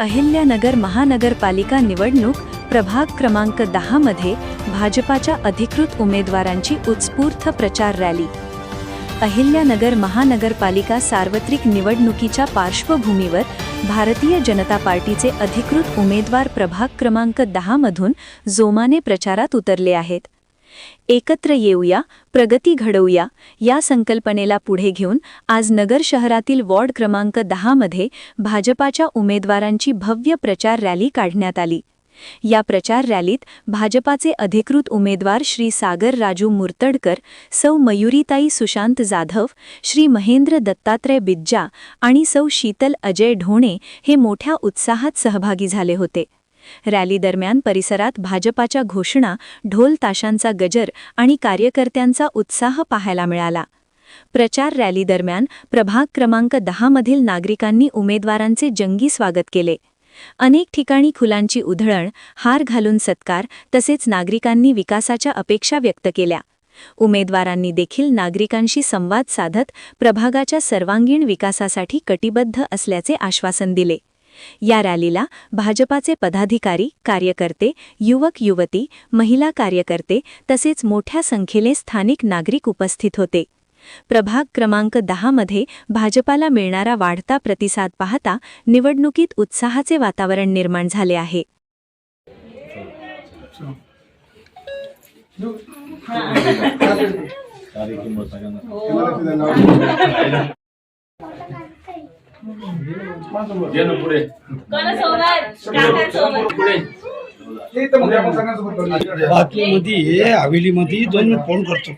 अहिल्यानगर महानगरपालिका निवडणूक प्रभाग क्रमांक 10 मध्ये भाजपाच्या अधिकृत उमेदवारांची उत्स्फूर्त प्रचार रॅली। अहिल्यानगर महानगरपालिका सार्वत्रिक निवडणुकीच्या पार्श्वभूमीवर भारतीय जनता पार्टीचे अधिकृत उमेदवार प्रभाग क्रमांक 10 मधून जोमाने प्रचारात उतरले आहेत। एकत्र येऊया, प्रगती घडवूया या संकल्पनेला पुढे घेऊन आज नगर शहरातील वॉर्ड क्रमांक 10 मध्ये भाजपाच्या उमेदवारांची भव्य प्रचार रॅली काढण्यात आली। या प्रचार रॅलीत भाजपाचे अधिकृत उमेदवार श्री सागर राजू मुर्तडकर, सौ मयुरीताई सुशांत जाधव, श्री महेंद्र दत्तात्रय बिज्जा आणि सौ शीतल अजय ढोणे हे मोठ्या उत्साहात सहभागी झाले होते। रॅली दरम्यान परिसरात भाजपाच्या घोषणा, ढोल ताशांचा गजर आणि कार्यकर्त्यांचा उत्साह पाहायला मिळाला। प्रचार रॅली दरम्यान प्रभाग क्रमांक 10 मधील नागरिकांनी उमेदवारांचे जंगी स्वागत केले। अनेक ठिकाणी फुलांची उधळण, हार घालून सत्कार तसेच नागरिकांनी विकासाच्या अपेक्षा व्यक्त केल्या। उमेदवारांनी देखील नागरिकांशी संवाद साधत प्रभागाच्या सर्वांगीण विकासासाठी कटिबद्ध असल्याचे आश्वासन दिले। या रॅलीला भाजपाचे पदाधिकारी, कार्यकर्ते, युवक युवती, महिला कार्यकर्ते तसेच मोठ्या संख्येने स्थानिक नागरिक उपस्थित होते। प्रभाग क्रमांक 10 मध्ये भाजपाला मिळणारा वाढता प्रतिसाद पाहता निवडणुकीत उत्साहाचे वातावरण निर्माण झाले आहे। बाकी मध्ये हवेली मध्ये 2 फोन करतो।